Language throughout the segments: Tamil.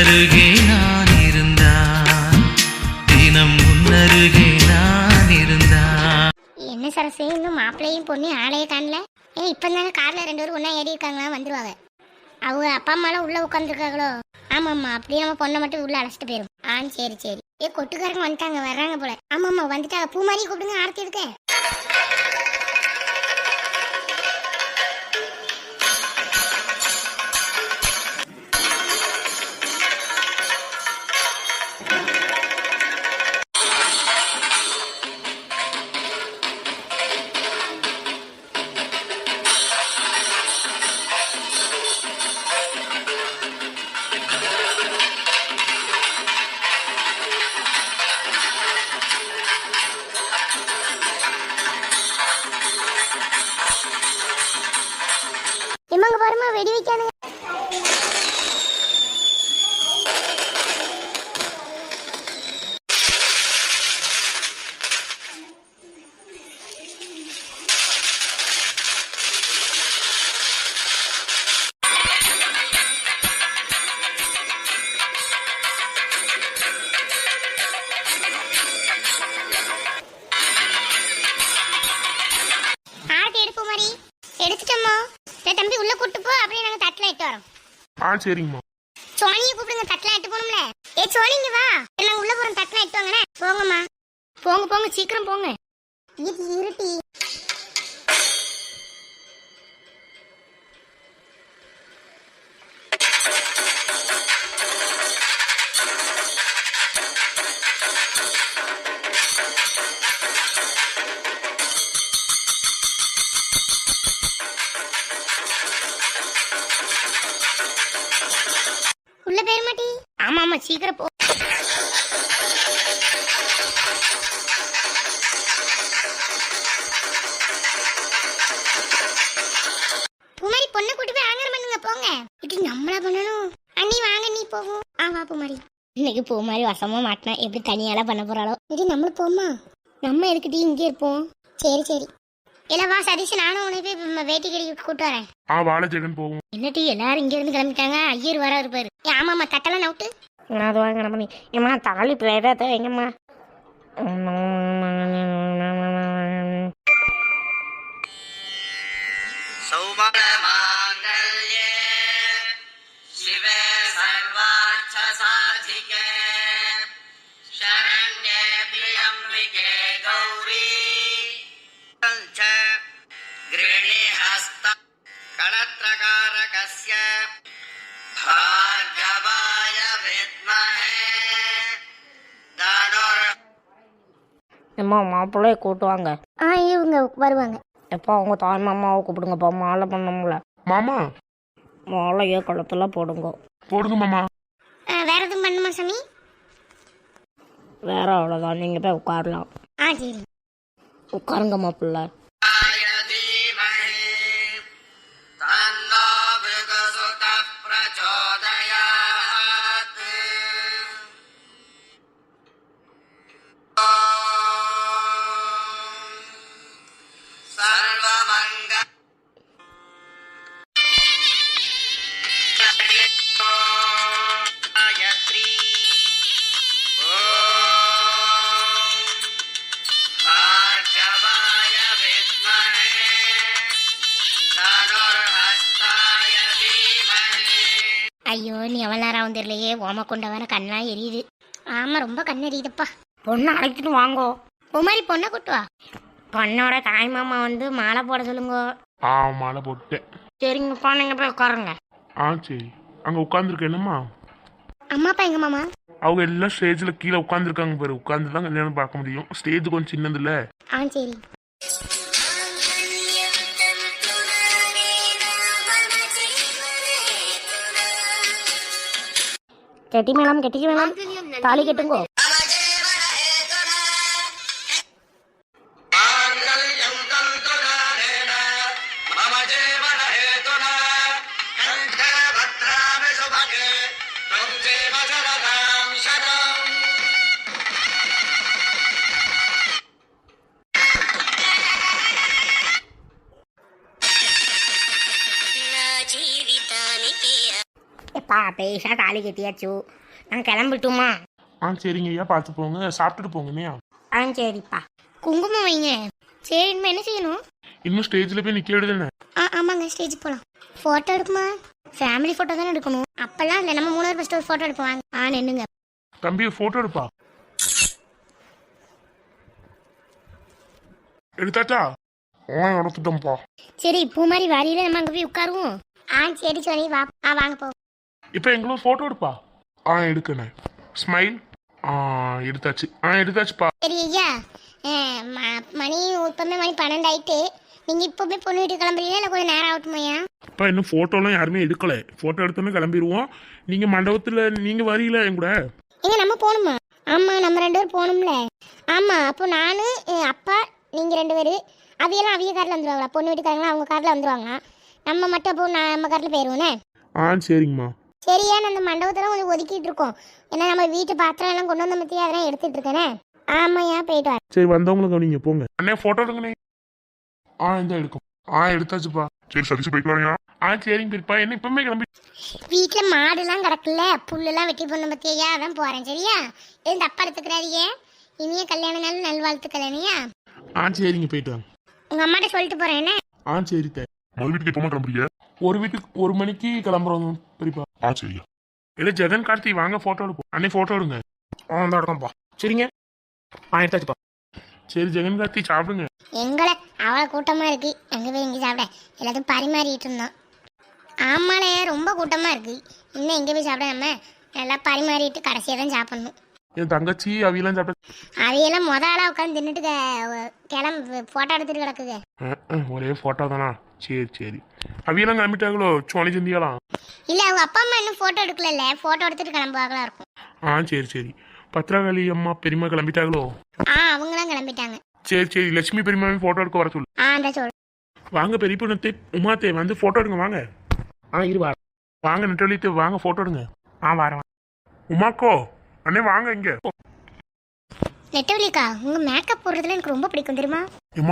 உன்னருகே நான் இருந்தான், தினம் உன்னருகே நான் இருந்தான். என்ன சரசு, இன்னும் மாப்பிள்ளையும் பொண்ணு ஆளையே காணல? இப்போ தானே கார்ல 2 பேரும் ஒன்றா ஏறி இருக்காங்களா, வந்துருவாங்க. அவங்க அப்பா அம்மாலாம் உள்ள உட்காந்துருக்காங்களோ? ஆமாம்மா, அப்படியே நம்ம பொண்ணை மட்டும் உள்ள அழைச்சிட்டு போயிடும். சரி சரி. கொட்டுக்காரங்க வந்துட்டாங்க, வர்றாங்க போல. ஆமாம்மா வந்துட்டாங்க. பூ மாதிரி கூப்பிடுங்க, ஆர்த்தி எடுக்க. இவங்க பாருமா வெடி வைக்கானுங்க. ஆர்த்தி எடுப்பு மாதிரி எடுத்துட்டோமா? தம்பி உள்ள கூட்டு போ, அப்படியே நாங்க தட்டல இட்டு வரோம். சரிங்கம்மா. சோனியை கூப்பிடுங்க, தட்டல இட்டு போகணும்ல. சோனிங்க வா, நாங்க உள்ள போறோம், தட்டல இட்டு வாங்கண்ணே. போங்கம்மா, போங்க போங்க, சீக்கிரம் போங்க. இது இருட்டி. உள்ள பேர் மாட்டி. ஆமா ஆமா, சீக்கிரம் போ. பூமாரி பொண்ணை கூட்டி போய் ஆங்கர் பண்ணுங்க, போங்க. இது நம்மளா பண்ணணும். அண்ணி வாங்க, நீ போவோம். வா பூமாரி. இன்னைக்கு பூமாரி வசமா மாட்டினா எப்படி தனியாலாம் பண்ண போறாளோ. இது நம்மளும் போமா? நம்ம எதுக்கிட்டே இங்கே இருப்போம். சரி சரி. இல்ல வா சதீஷ், நானும் உன்னை போய் வேட்டி கடி கூட்டு வரேன். வாழைச்சேகன் போவோம். என்னட்டி எல்லாரும் இங்க இருந்து கிளம்பிட்டாங்க, ஐயர் வர இருப்பாரு. ஆமாம்மா, தட்டெல்லாம் நவுட்டு. அது வாங்க பண்ணி ஏம்மா தாலி பிளேடாத எங்கம்மா. எம்மா மாப்பிள்ளைய கூட்டுவாங்க. இவங்க வருவாங்க. எப்போ அவங்க தாய் மாமாவை கூப்பிடுங்கப்பா, மாலை பண்ணோம்ல. மாமா மாலையே கழுத்துல போடுங்க. போடுங்க மாமா. வேற எதுவும் பண்ணுமா சாமி? வேற அவ்வளோதான், நீங்கள் போய் உட்காரலாம். சரி உட்காருங்க மாப்பிள்ளை. ஐயோ, நீ எவ்வளோ நேரம் ஆகும் தெரியலையே. ஓம கொண்ட வர கண்ணெலாம் எரியுது. ஆமாம், ரொம்ப கண் எரியுதுப்பா. பொண்ணை அழைச்சிட்டு வாங்கோ. பூமாரி பொண்ணை கூட்டுவா. பொண்ணோட தாய் மாமா வந்து மாலை போட சொல்லுங்க. மாலை போட்டேன். சரிங்கப்பா, நீங்கள் போய் உட்காருங்க. சரி. அங்கே உட்காந்துருக்க என்னம்மா? அம்மாப்பா எங்க மாமா? அவங்க எல்லாம் ஸ்டேஜில் கீழே உட்காந்துருக்காங்க பாரு. உட்காந்து தான் கல்யாணம் பார்க்க முடியும். ஸ்டேஜ் கொஞ்சம் சின்னது இல்லை. சரி. கெட்டி மேளம் கெட்டிக்கு மேளம், தாலி கட்டுங்கோ. எப்பா பேஷா தாலி கட்டியாச்சு. நாங்கள் கிளம்பிட்டுமா? சரிங்க ஐயா, பார்த்து போங்க, சாப்பிட்டுட்டு போங்கண்ணே. சரிப்பா. குங்குமம் வைங்க. சரி இனிமே என்ன செய்யணும்? இன்னும் ஸ்டேஜில் போய் நிற்க விடுதுண்ணே. ஆமாங்க, ஸ்டேஜ் போகலாம். ஃபோட்டோ எடுக்குமா? ஃபேமிலி ஃபோட்டோ தானே எடுக்கணும். அப்பெல்லாம் இல்லை, நம்ம 3 பேர் ஃபஸ்ட்டு ஒரு ஃபோட்டோ எடுப்போம். வாங்க. நின்னுங்க. தம்பி ஃபோட்டோ எடுப்பா. எடுத்தாச்சா? எடுத்துட்டோம்ப்பா. சரி, பூ மாதிரி வரியில நம்ம அங்கே போய் உட்காருவோம். சரி சரி, வா. வாங்க போ. இப்போ எங்களும் ஃபோட்டோ எடுப்பா. எடுக்கண்ணே. ஸ்மைல். எடுத்தாச்சு. எடுத்தாச்சுப்பா. சரி ஐயா, மணி இப்போமே மணி 12 ஆயிட்டு. நீங்கள் இப்போவே பொண்ணு வீட்டுக்கு கிளம்புறீங்களா இல்லை கொஞ்சம் நேரம் ஆகட்டுமையா? அப்பா இன்னும் ஃபோட்டோலாம் யாருமே எடுக்கல. ஃபோட்டோ எடுத்தோன்னே கிளம்பிடுவோம். நீங்கள் மண்டபத்தில் நீங்கள் வரீங்களா என் கூட? நம்ம போகணுமா? ஆமாம், நம்ம 2 பேர் போகணும்ல. ஆமாம், அப்போ நான் அப்பா நீங்கள் 2 பேர் அவையெல்லாம் அவிய காரில் வந்துடுவாங்களா? பொண்ணு வீட்டுக்காரங்களாம் அவங்க காரில் வந்துடுவாங்க. நம்ம மட்டும் அப்போ நம்ம காரில் போயிடுவோண்ணே. சரிங்கம்மா. சரியா, நான் அந்த மண்டபத்தில் கொஞ்சம் ஒதுக்கிட்டு இருக்கோம். ஏன்னா நம்ம வீட்டு பாத்திரம் எல்லாம் கொண்டு வந்த பற்றி அதெல்லாம் எடுத்துட்டு இருக்கேனே. ஆமாய்யா, போயிட்டு வரேன். சரி, வந்தவங்களுக்கு நீங்கள் போங்க. அண்ணே ஃபோட்டோ எடுங்கண்ணே. இந்த எடுக்கும். எடுத்தாச்சுப்பா. சரி சதீஷ் போயிட்டு வரீங்க. சரிங்க பெரியப்பா. என்ன இப்பவுமே கிளம்பி? வீட்டில் மாடுலாம் கிடக்குல்ல, புல்லெல்லாம் வெட்டி போன பற்றியா, அதான் போகிறேன். சரியா, எதுவும் தப்பா எடுத்துக்கிறாதீங்க. இனிய கல்யாண நாள் நல்வாழ்த்துக்கள். என்னையா? சரிங்க, போயிட்டு வாங்க. உங்கள் அம்மாட்ட சொல்லிட்டு போகிறேன் என்ன? சரி தே. மறு வீட்டுக்கு எப்போ கிளம்புறீங்க? ஒரு வீட்டுக்கு 1 மணிக்கு கிளம்புறோம் பெரியப்பா. சரியா. இல்லை ஜெகன் கார்த்தி வாங்க ஃபோட்டோ எடுப்போம். அண்ணே ஃபோட்டோ எடுங்க. தான் எடுக்கோம்ப்பா. சரிங்க. எடுத்தாச்சுப்பா. சரி ஜெகன் கார்த்தி சாப்பிடுங்க. எங்களை அவ்வளோ கூட்டமாக இருக்கு. எங்கே போய் எங்கே சாப்பிட? எல்லாத்தையும் பரிமாறிட்டு இருந்தோம். ஆமாலே, ரொம்ப கூட்டமாக இருக்கு. இன்னும் எங்கே போய் சாப்பிட? நம்ம எல்லாம் பரிமாறிட்டு கடைசியாக தான் சாப்பிடணும். என் தங்கச்சி அவியெல்லாம் சாப்பிட்ட? அவையெல்லாம் ஆளாக உட்காந்து தின்னுட்டு கிளம்பு ஃபோட்டோ எடுத்துட்டு கிடக்குது. ஒரே ஃபோட்டோ தானா? சரி. அவியெல்லாம் கிளம்பிட்டாங்களோ? சோனி சிந்தியாலாம்? இல்லை, அவங்க அப்பா அம்மா இன்னும் ஃபோட்டோ எடுக்கல. ஃபோட்டோ எடுத்துட்டு கிளம்புவாங்களா இருக்கும். சரி. பத்ராவளி அம்மா பெரியம்மா கிளம்பிட்டாங்களோ? அவங்களாம் கிளம்பிட்டாங்க. சரி. லட்சுமி பெரியம்மாவையும் ஃபோட்டோ எடுக்க வர சொல்லு. அந்த சொல். வாங்க பெரிய பொண்ணு உமாத்தே வந்து ஃபோட்டோ எடுங்க வாங்க. இரு வாங்க. வாங்க நெட்டவழித்து வாங்க ஃபோட்டோ எடுங்க. வரேன். உமாக்கோ அண்ணே வாங்க இங்க. நெட்டவழிக்கா, உங்க மேக்கப் போடுறதுல எனக்கு ரொம்ப பிடிக்கும் தெரியுமா?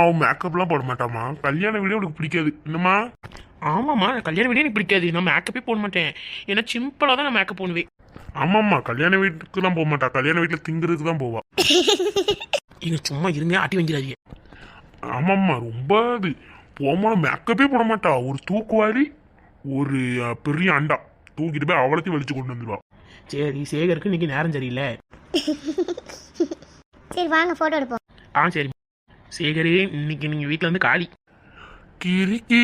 அவன் மேக்கப்லாம் போட மாட்டாமா. கல்யாண வீடியோ உனக்கு பிடிக்காது என்னம்மா? ஆமாம்மா, கல்யாண வீடியோ எனக்கு பிடிக்காது. நான் மேக்கப்பே போட மாட்டேன். ஏன்னா சிம்பிளாக தான் நான் மேக்கப் போடுவேன். ஆமாம்மா, கல்யாண வீட்டுக்குலாம் போக மாட்டா. கல்யாண வீட்டில் திங்கிறதுக்கு தான் போவா. இங்க சும்மா இருங்க, ஆட்டி வாங்கிறாதீங்க. ஆமாம்மா, ரொம்ப அது போமான மேக்கப்பே போட மாட்டா. ஒரு தூக்குவாரி, ஒரு பெரிய அண்டா தூக்கிட்டு போய் அவ்வளோத்தையும் வெளிச்சு கொண்டு வந்துடுவா. சரி, சேகருக்கு இன்னைக்கு நேரம் சரியில்லை. சரி வாங்க ஃபோட்டோ எடுப்போம். சரி சேகரே, இன்னைக்கு நீங்கள் வீட்டில் வந்து காலி. கிரிக்கி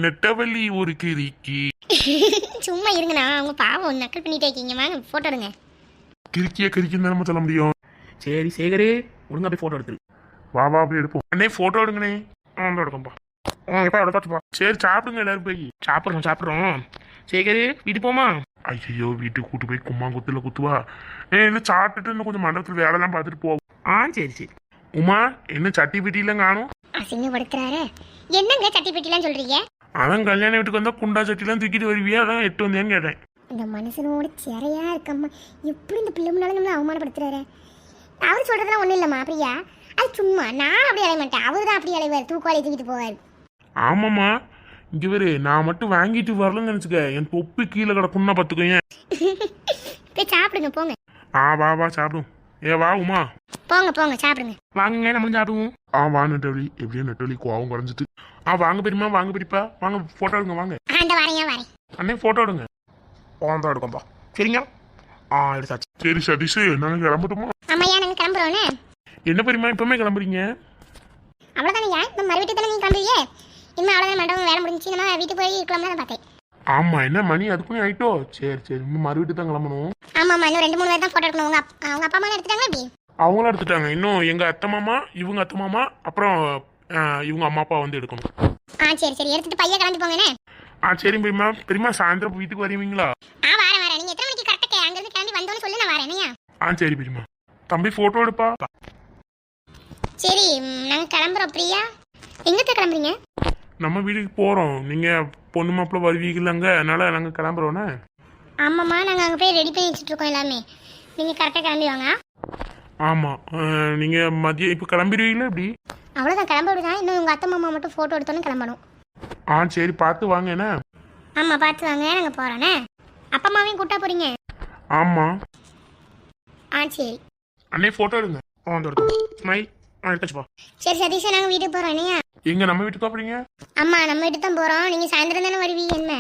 நெட்டவள்ளி ஒரு கிரிக்கி. சும்மா இருங்கண்ணா, அவங்க பாவம் நக்கல் பண்ணிட்டே இருக்கீங்க. வாங்க ஃபோட்டோ எடுங்க. கிரிக்கின்னு நம்ம சொல்ல முடியும். சரி சேகரே, ஒழுங்கா போய் ஃபோட்டோ எடுத்துரு. வா போய் எடுப்போம். அண்ணே ஃபோட்டோ எடுங்கண்ணே. எடுக்கம்பா. இப்போ எடுத்தாச்சுப்பா. சரி சாப்பிடுங்க எல்லாரும் போய். சாப்பிட்றோம். சேகரே, வீட்டு போமா? ஐயோ, வீட்டுக்கு கூட்டு போய் கும்மாங்குத்துல குத்துவா. இல்லை சாப்பிட்டுட்டு இன்னும் கொஞ்சம் மண்டபத்தில் வேலைலாம் பார்த்துட்டு போவோம். சரி. உமா, என்ன சட்டி பெட்டிலாம் காணும்? அசிங்கப்படுத்துறாரு. என்னங்க சட்டி பெட்டிலாம் சொல்றீங்க? அதான் கல்யாண வீட்டுக்கு வந்தா குண்டா சட்டிலாம் தூக்கிட்டு வருவியா, அதான் எட்டு வந்தேன்னு கேட்டேன். இந்த மனுஷனோட சிறையா இருக்கம்மா. எப்படி இந்த பிள்ளை முன்னாலும் நம்மளை அவமானப்படுத்துறாரு? அவர் சொல்றதுலாம் ஒண்ணும் இல்லம்மா பிரியா. அது சும்மா. நான் அப்படி அலைய மாட்டேன், அவரு தான் அப்படி அலைவார். தூக்குவாளி தூக்கிட்டு போவார். ஆமாம்மா, இங்க வேறு நான் மட்டும் வாங்கிட்டு வரலன்னு நினைச்சுக்க, என் தொப்பி கீழே கிடக்குன்னா பார்த்துக்கோங்க. போய் சாப்பிடுங்க போங்க. வா சாப்பிடும். வா உமா. போங்க சாப்பிடுங்க. வாங்குங்க, நம்மளும் சாப்பிடுவோம். வா நெட்டவழி. எப்படியும் நெட்டவழி கோவம் குறைஞ்சிட்டு. வாங்க பெரியமா, வாங்க பெரியப்பா, வாங்க ஃபோட்டோ எடுங்க வாங்க. அந்த வரேன். அண்ணே ஃபோட்டோ எடுங்க. தான் எடுக்கம்பா. சரிங்க. எடுத்தாச்சு. சரி சதீஷ், நாங்கள் கிளம்பட்டுமா? ஆமாய்யா, நாங்கள் கிளம்புறோண்ணே. என்ன பெரியமா இப்பவுமே கிளம்புறீங்க? அவ்வளோதானே, இந்த மறு வீட்டுக்கு தானே நீங்கள் கிளம்புறீங்க. இன்னும் அவ்வளோதான், மண்டபம் வேலை முடிஞ்சு நம்ம வீட்டுக்கு போய் கிளம்பலாம் தான் பார்த்தேன். ஆமாம், என்ன மணி அதுக்குள்ளே ஆயிட்டோ? சரி இன்னும் மறு வீட்டுக்கு தான் கிளம்பணும். ஆமாம்மா, இன்னும் 2-3 பேர் தான் ஃபோட்டோ எடுக்கணும். அவங்க அப்பா அம்மா எடுத்துட்டாங்க எப்படி? அவங்களும் எடுத்துட்டாங்க. இன்னும் எங்கள் அத்தை மாமா, இவங்க அத்தை மாமா, அப்புறம் இவங்க அம்மா அப்பா வந்து எடுக்கணும். சரி எடுத்துட்டு பையன் கிளம்பி போங்கண்ணே. சரி பெரியமா சாயந்தரம் வீட்டுக்கு வருவீங்களா? வரேன். நீங்கள் எத்தனை மணிக்கு கரெக்டாக அங்கேருந்து கிளம்பி வந்தோன்னு சொல்லி நான் வரேன். சரி பெரியமா. தம்பி ஃபோட்டோ எடுப்பா. சரி, நாங்கள் கிளம்புறோம். பிரியா, எங்கே கிளம்புறீங்க? நம்ம வீட்டுக்கு போகிறோம். நீங்கள் பொண்ணு மாப்பிள்ள வருவீங்களாங்க, அதனால் நாங்கள் கிளம்புறோண்ணே. ஆமாம்மா, நாங்கள் அங்கே போய் ரெடி பண்ணி வச்சுட்ருக்கோம் எல்லாமே. நீங்கள் கரெக்டாக கிளம்பி வாங்க. ஆமாம், நீங்கள் மதியம் இப்போ கிளம்பிடுவீங்களா எப்படி? அவ்வளோதான், கிளம்ப விடுதான். இன்னும் உங்கள் அத்தை மாமா மட்டும் ஃபோட்டோ எடுத்தோன்னு கிளம்பணும். சரி பார்த்து வாங்க என்ன. ஆமா பார்த்து வாங்க, நாங்க போறோண்ணே. அப்பா அம்மாவையும் கூட்டா போறீங்க? ஆமா. ஆ சரி. அண்ணே போட்டோ எடுங்க. அந்த எடுத்தோம். ஸ்மைல். எடுத்தாச்சுப்பா. சரி சதீஷ், நாங்க வீட்டுக்கு போறோம். என்னையா? எங்க நம்ம வீட்டுக்கு போறீங்க? அம்மா நம்ம வீட்டுக்கு தான் போறோம். நீங்க சாயந்தரம் தானே வருவீங்க? என்ன?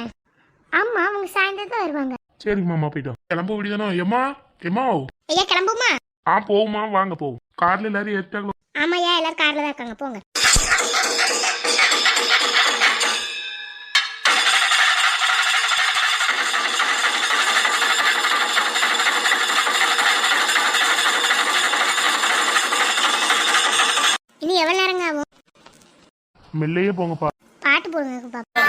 ஆமா, அவங்க சாயந்தரம் தான் வருவாங்க. சரிங்க மாமா, போயிட்டோம். கிளம்ப வேண்டியதானோ? எம்மா எம்மா. ஐயா கிளம்புமா? போகுமா, வாங்க போவோம். கார்ல எல்லாரும் ஏற்றாங்களோ? ஆமாய்யா, எல்லாரும் கார்ல தான் இருக்காங்க, போங்க. இனி எவ்வளவு நேரங்க ஆகும்? மெல்லையே போங்கப்பா. பாட்டு போடுங்க பாப்பா.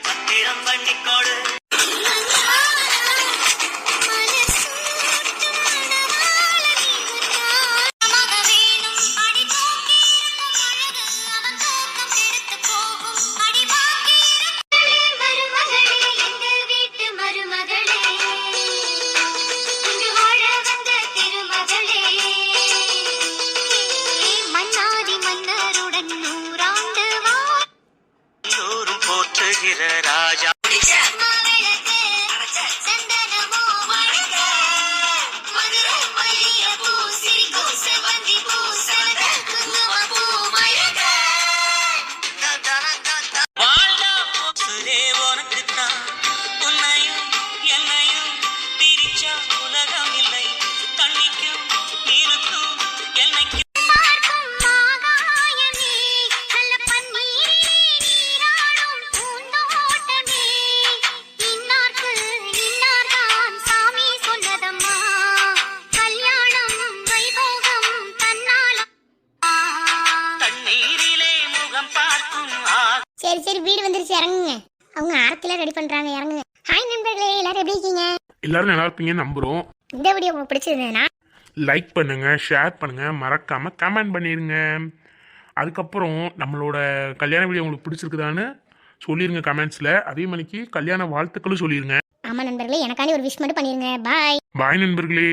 பத்திரம் பண்ணிக்கோடு. போற்றுகிற ராஜா சரி சரி, வீடு வந்துருச்சு, இறங்குங்க. அவங்க ஆரத்தில ரெடி பண்றாங்க, இறங்குங்க. ஹாய் நண்பர்களே, எல்லாரும் எப்படி இருக்கீங்க? எல்லாரும் நல்லா இருப்பீங்கன்னு நம்புறோம். இந்த வீடியோ உங்களுக்கு பிடிச்சிருந்ததுன்னா லைக் பண்ணுங்க, ஷேர் பண்ணுங்க, மறக்காம கமெண்ட் பண்ணிருங்க. அதுக்கப்புறம் நம்மளோட கல்யாண வீடியோ உங்களுக்கு பிடிச்சிருக்குதான்னு சொல்லிருங்க கமெண்ட்ஸ்ல. அதே மணிக்கு கல்யாண வாழ்த்துக்களும் சொல்லிருங்க. ஆமா நண்பர்களே, எனக்காண்டி ஒரு விஷ் மட்டும் பண்ணிருங்க. பாய். பாய் நண்பர்களே.